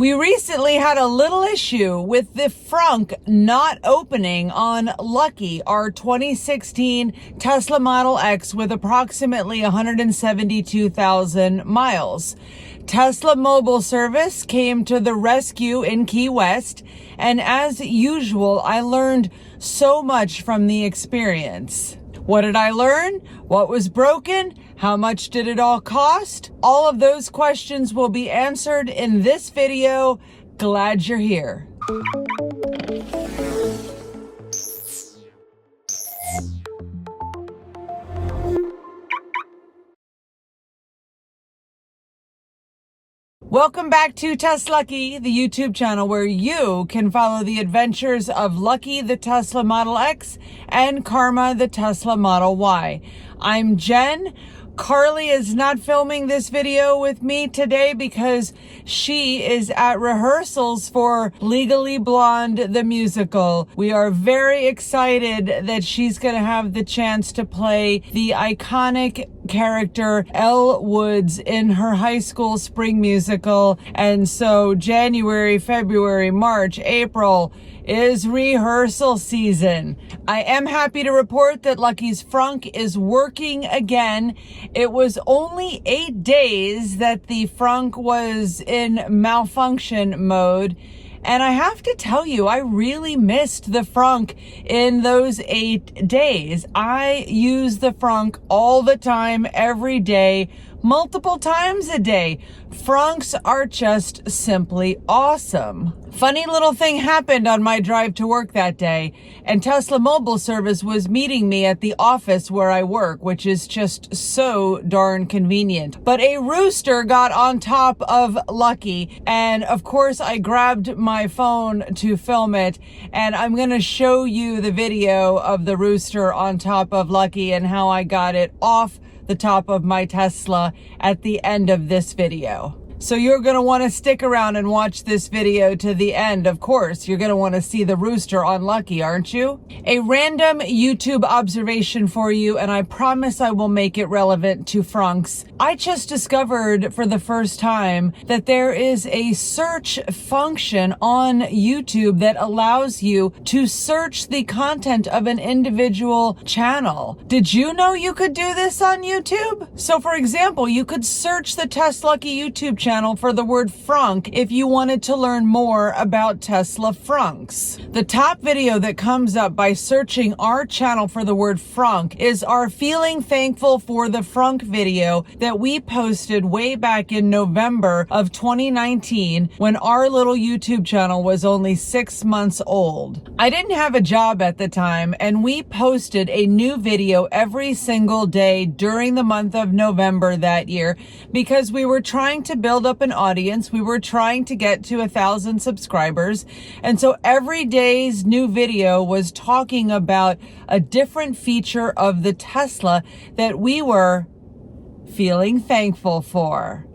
We recently had a little issue with the Frunk not opening on Lucky, our 2016 Tesla Model X with approximately 172,000 miles. Tesla mobile service came to the rescue in Key West, and as usual, I learned so much from the experience. What did I learn? What was broken? How much did it all cost? All of those questions will be answered in this video. Glad you're here. Welcome back to TesLUCKY, the YouTube channel where you can follow the adventures of Lucky, the Tesla Model X, and Karma, the Tesla Model Y. I'm Jen. Carly is not filming this video with me today because she is at rehearsals for Legally Blonde, the musical. We are very excited that she's going to have the chance to play the iconic character Elle Woods in her high school spring musical. And so January, February, March, April is rehearsal season. I am happy to report that Lucky's Frunk is working again. It was only 8 days that the Frunk was in malfunction mode. And I have to tell you, I really missed the Frunk in those 8 days. I use the Frunk all the time, every day, multiple times a day. Frunks are just simply awesome. Funny little thing happened on my drive to work that day, and Tesla mobile service was meeting me at the office where I work, which is just so darn convenient. But a rooster got on top of Lucky, and of course I grabbed my phone to film it, and I'm going to show you the video of the rooster on top of Lucky and how I got it off the top of my Tesla at the end of this video. So you're going to want to stick around and watch this video to the end. Of course, you're going to want to see the rooster on Lucky, aren't you? A random YouTube observation for you, and I promise I will make it relevant to Frunks. I just discovered for the first time that there is a search function on YouTube that allows you to search the content of an individual channel. Did you know you could do this on YouTube? So for example, you could search the TesLUCKY YouTube channel for the word Frunk if you wanted to learn more about Tesla Frunks. The top video that comes up by searching our channel for the word Frunk is our Feeling Thankful for the Frunk video that we posted way back in November of 2019 when our little YouTube channel was only 6 months old. I didn't have a job at the time, and we posted a new video every single day during the month of November that year because we were trying to build up an audience. We were trying to get to 1,000 subscribers. And so every day's new video was talking about a different feature of the Tesla that we were feeling thankful for.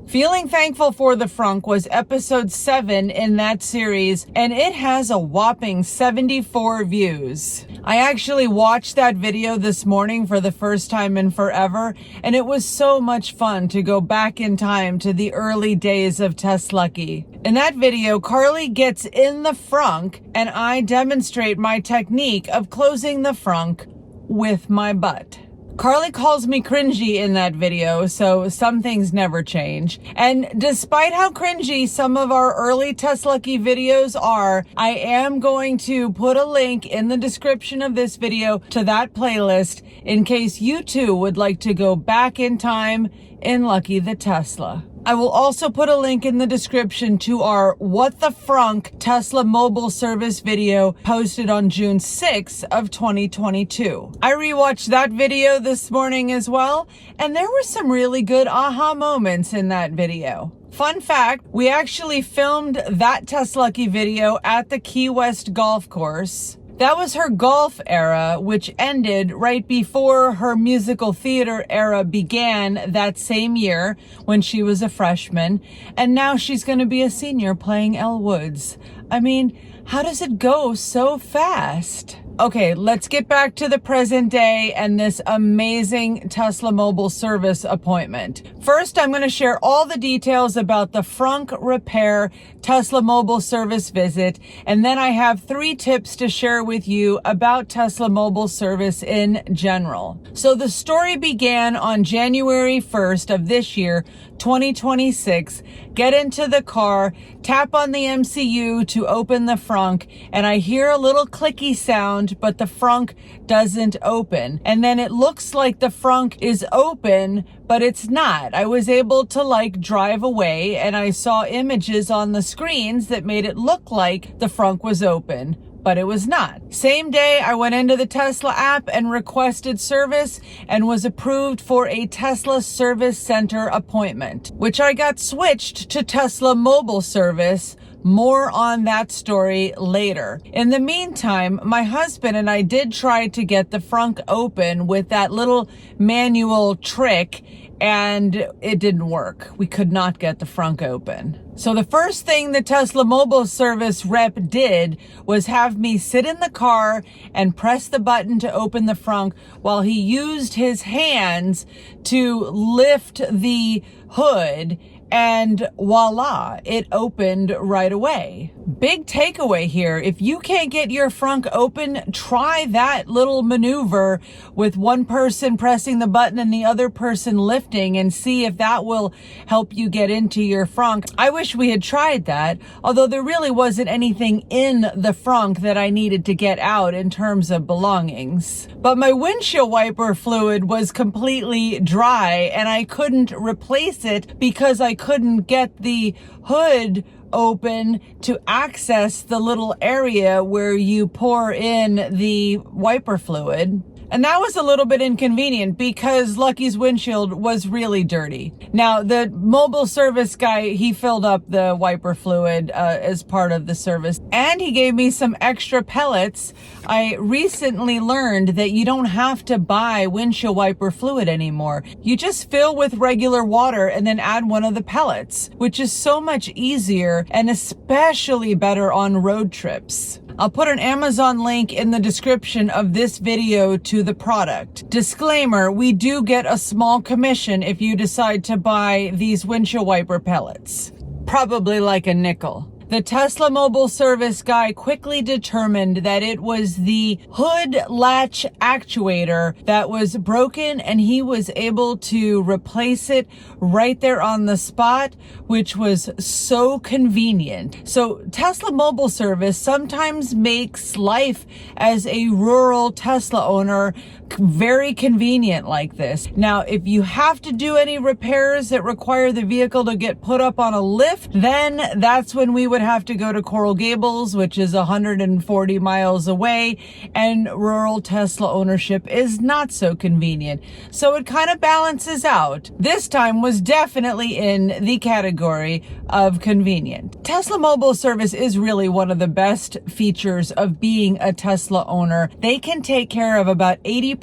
Feeling Thankful for the Frunk was episode 7 in that series, and it has a whopping 74 views. I actually watched that video this morning for the first time in forever, and it was so much fun to go back in time to the early days of TesLUCKY. In that video, Carly gets in the Frunk, and I demonstrate my technique of closing the Frunk with my butt. Carly calls me cringy in that video, so some things never change. And despite how cringy some of our early TesLUCKY videos are, I am going to put a link in the description of this video to that playlist in case you too would like to go back in time in Lucky the Tesla. I will also put a link in the description to our What the Frunk Tesla mobile service video posted on June 6th of 2022. I rewatched that video this morning as well, and there were some really good aha moments in that video. Fun fact, we actually filmed that TesLUCKY video at the Key West golf course. That was her golf era, which ended right before her musical theater era began that same year when she was a freshman. And now she's going to be a senior playing Elle Woods. I mean, how does it go so fast? Okay, let's get back to the present day and this amazing Tesla mobile service appointment. First, I'm going to share all the details about the Frunk repair Tesla mobile service visit, and then I have 3 tips to share with you about Tesla mobile service in general. So the story began on January 1st of this year, 2026. Get into the car, tap on the MCU to open the Frunk, and I hear a little clicky sound, but the Frunk doesn't open. And then it looks like the Frunk is open, but it's not. I was able to drive away, and I saw images on the screens that made it look like the Frunk was open, but it was not. Same day, I went into the Tesla app and requested service and was approved for a Tesla Service Center appointment, which I got switched to Tesla mobile service. More on that story later. In the meantime, my husband and I did try to get the Frunk open with that little manual trick, and it didn't work. We could not get the Frunk open. So the first thing the Tesla mobile service rep did was have me sit in the car and press the button to open the Frunk while he used his hands to lift the hood, and voila, it opened right away. Big takeaway here. If you can't get your Frunk open, try that little maneuver with one person pressing the button and the other person lifting, and see if that will help you get into your Frunk. I wish we had tried that, although there really wasn't anything in the Frunk that I needed to get out in terms of belongings. But my windshield wiper fluid was completely dry, and I couldn't replace it because I couldn't get the hood open to access the little area where you pour in the wiper fluid. And that was a little bit inconvenient because Lucky's windshield was really dirty. Now, the mobile service guy, he filled up the wiper fluid as part of the service, and he gave me some extra pellets. I recently learned that you don't have to buy windshield wiper fluid anymore. You just fill with regular water and then add one of the pellets, which is so much easier and especially better on road trips. I'll put an Amazon link in the description of this video to the product. Disclaimer, we do get a small commission if you decide to buy these windshield wiper pellets. Probably like a nickel. The Tesla mobile service guy quickly determined that it was the hood latch actuator that was broken, and he was able to replace it right there on the spot, which was so convenient. So Tesla mobile service sometimes makes life as a rural Tesla owner very convenient like this. Now, if you have to do any repairs that require the vehicle to get put up on a lift, then that's when we would have to go to Coral Gables, which is 140 miles away, and rural Tesla ownership is not so convenient. So it kind of balances out. This time was definitely in the category of convenient. Tesla mobile service is really one of the best features of being a Tesla owner. They can take care of about 80%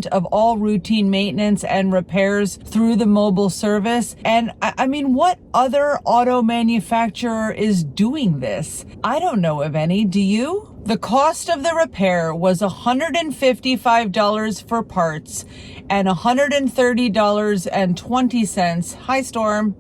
of all routine maintenance and repairs through the mobile service. And I mean, what other auto manufacturer is doing this? I don't know of any. Do you? The cost of the repair was $155 for parts and $130.20. Hi, Storm.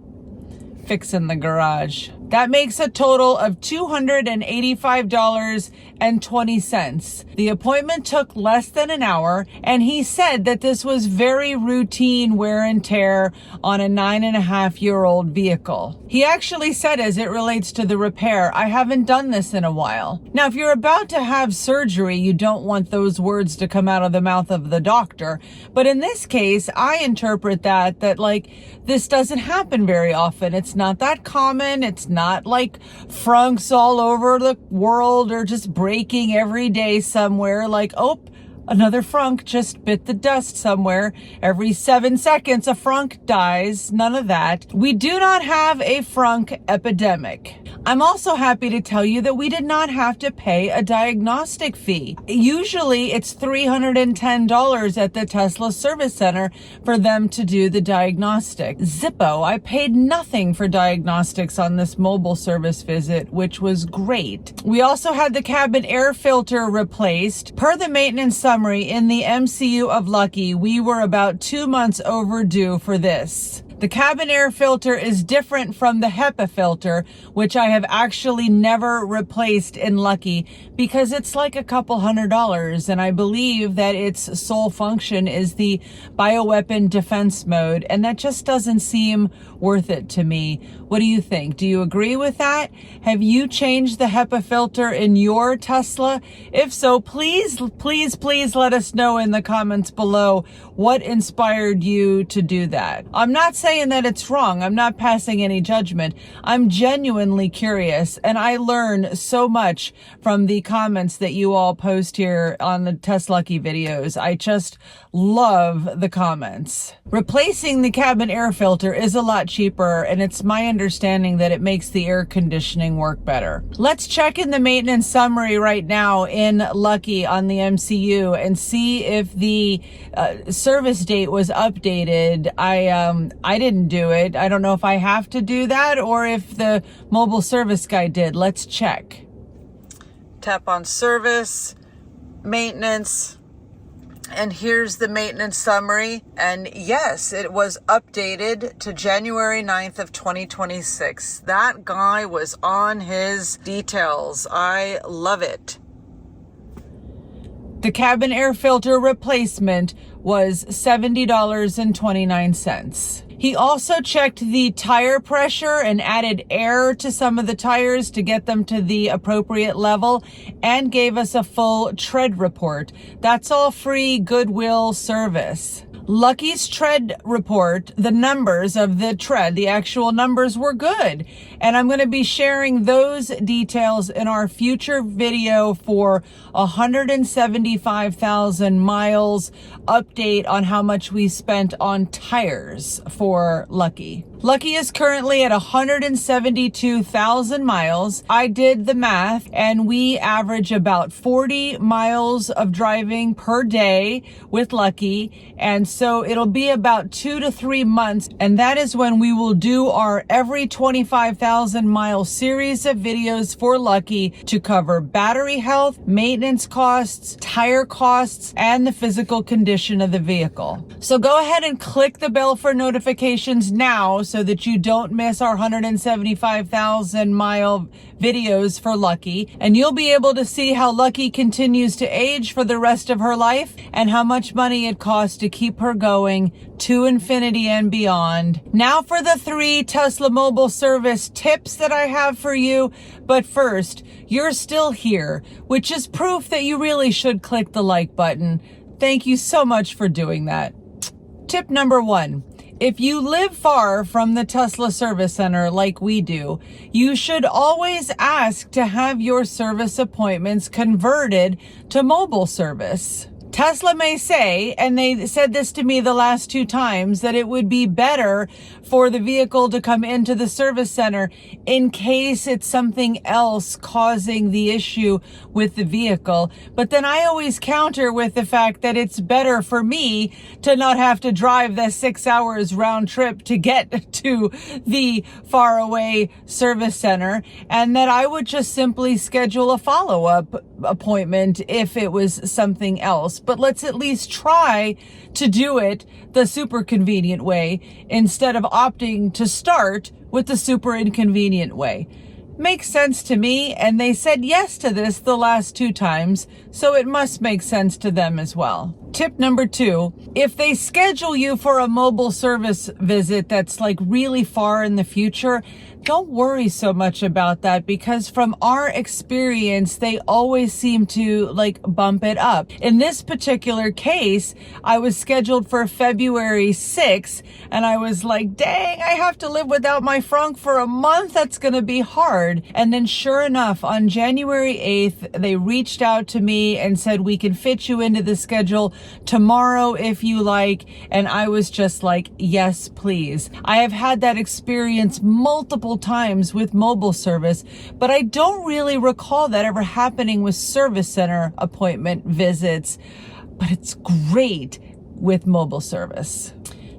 Fixing the garage. That makes a total of $285.20. The appointment took less than an hour, and he said that this was very routine wear and tear on a 9.5-year-old vehicle. He actually said, as it relates to the repair, I haven't done this in a while. Now, if you're about to have surgery, you don't want those words to come out of the mouth of the doctor. But in this case, I interpret that this doesn't happen very often. It's not that common. It's not like Frunks all over the world are just breaking every day somewhere. Oh, another Frunk just bit the dust somewhere. Every 7 seconds, a Frunk dies. None of that. We do not have a Frunk epidemic. I'm also happy to tell you that we did not have to pay a diagnostic fee. Usually it's $310 at the Tesla Service Center for them to do the diagnostic. Zippo, I paid nothing for diagnostics on this mobile service visit, which was great. We also had the cabin air filter replaced. Per the maintenance summary in the MCU of Lucky, we were about 2 months overdue for this. The cabin air filter is different from the HEPA filter, which I have actually never replaced in Lucky because it's like a couple $100, and I believe that its sole function is the bioweapon defense mode, and that just doesn't seem worth it to me. What do you think? Do you agree with that? Have you changed the HEPA filter in your Tesla? If so, please let us know in the comments below what inspired you to do that. I'm not saying that it's wrong. I'm not passing any judgment. I'm genuinely curious, and I learn so much from the comments that you all post here on the TesLUCKY videos. I just love the comments. Replacing the cabin air filter is a lot cheaper, and it's my understanding that it makes the air conditioning work better. Let's check in the maintenance summary right now in Lucky on the MCU and see if the service date was updated. I didn't do it. I don't know if I have to do that or if the mobile service guy did. Let's check. Tap on service, maintenance, and here's the maintenance summary. And yes, it was updated to January 9th of 2026. That guy was on his details. I love it. The cabin air filter replacement was $70.29. He also checked the tire pressure and added air to some of the tires to get them to the appropriate level and gave us a full tread report. That's all free Goodwill service. Lucky's tread report, the numbers of the tread, the actual numbers were good. And I'm going to be sharing those details in our future video for 175,000 miles update on how much we spent on tires for Lucky. Lucky is currently at 172,000 miles. I did the math and we average about 40 miles of driving per day with Lucky. And so it'll be about 2 to 3 months. And that is when we will do our every 25,000 mile series of videos for Lucky to cover battery health, maintenance costs, tire costs, and the physical condition of the vehicle. So go ahead and click the bell for notifications now so that you don't miss our 175,000 mile videos for Lucky, and you'll be able to see how Lucky continues to age for the rest of her life and how much money it costs to keep her going to infinity and beyond. Now for the 3 Tesla mobile service tips that I have for you. But first, you're still here, which is proof that you really should click the like button. Thank you so much for doing that. Tip number 1. If you live far from the Tesla service center like we do, you should always ask to have your service appointments converted to mobile service. Tesla may say, and they said this to me the last 2 times, that it would be better for the vehicle to come into the service center in case it's something else causing the issue with the vehicle. But then I always counter with the fact that it's better for me to not have to drive the 6 hours round trip to get to the faraway service center, and that I would just simply schedule a follow-up appointment if it was something else. But let's at least try to do it the super convenient way instead of opting to start with the super inconvenient way. Makes sense to me, and they said yes to this the last 2 times, so it must make sense to them as well. Tip number 2, if they schedule you for a mobile service visit that's like really far in the future, don't worry so much about that, because from our experience, they always seem to like bump it up. In this particular case, I was scheduled for February 6th, and I was like, dang, I have to live without my Frunk for a month. That's going to be hard. And then sure enough, on January 8th, they reached out to me and said, we can fit you into the schedule tomorrow if you like. And I was just like, yes, please. I have had that experience multiple couple times with mobile service, but I don't really recall that ever happening with service center appointment visits, but it's great with mobile service.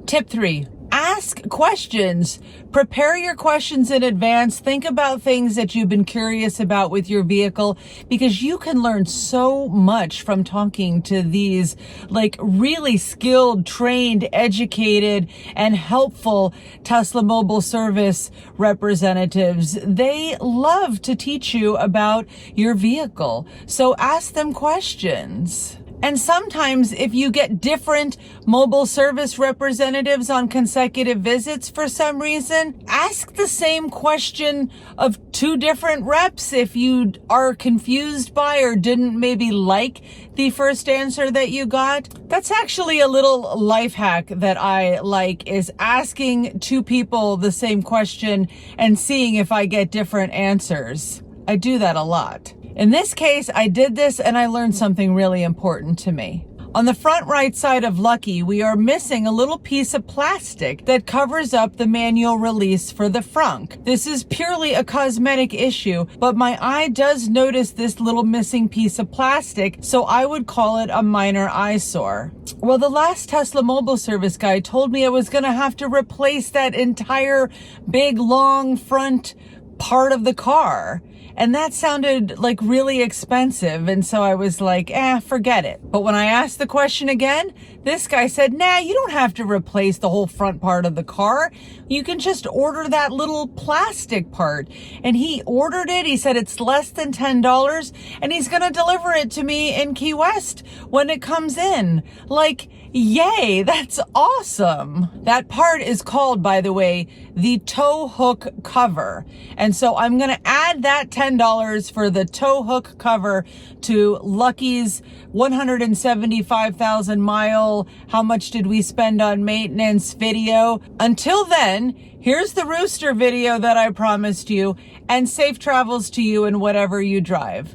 Tip 3. Ask questions. Prepare your questions in advance. Think about things that you've been curious about with your vehicle, because you can learn so much from talking to these like really skilled, trained, educated, and helpful Tesla mobile service representatives. They love to teach you about your vehicle. So ask them questions. And sometimes if you get different mobile service representatives on consecutive visits for some reason, ask the same question of 2 different reps if you are confused by or didn't maybe like the first answer that you got. That's actually a little life hack that I like, is asking 2 people the same question and seeing if I get different answers. I do that a lot. In this case, I did this and I learned something really important to me. On the front right side of Lucky, we are missing a little piece of plastic that covers up the manual release for the Frunk. This is purely a cosmetic issue, but my eye does notice this little missing piece of plastic, so I would call it a minor eyesore. Well, the last Tesla mobile service guy told me I was going to have to replace that entire big, long front part of the car. And that sounded like really expensive. And so I was like, forget it. But when I asked the question again, this guy said, nah, you don't have to replace the whole front part of the car. You can just order that little plastic part. And he ordered it. He said it's less than $10 and he's going to deliver it to me in Key West when it comes in. Like, yay, that's awesome. That part is called, by the way, the tow hook cover. And so I'm going to add that $10 for the tow hook cover to Lucky's 175,000 mile, how much did we spend on maintenance video. Until then, here's the rooster video that I promised you, and safe travels to you in whatever you drive.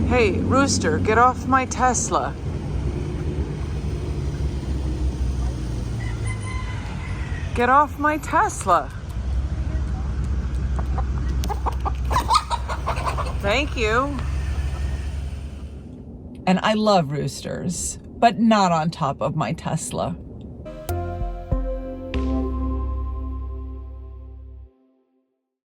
Hey, rooster, get off my Tesla. Get off my Tesla. Thank you. And I love roosters, but not on top of my Tesla.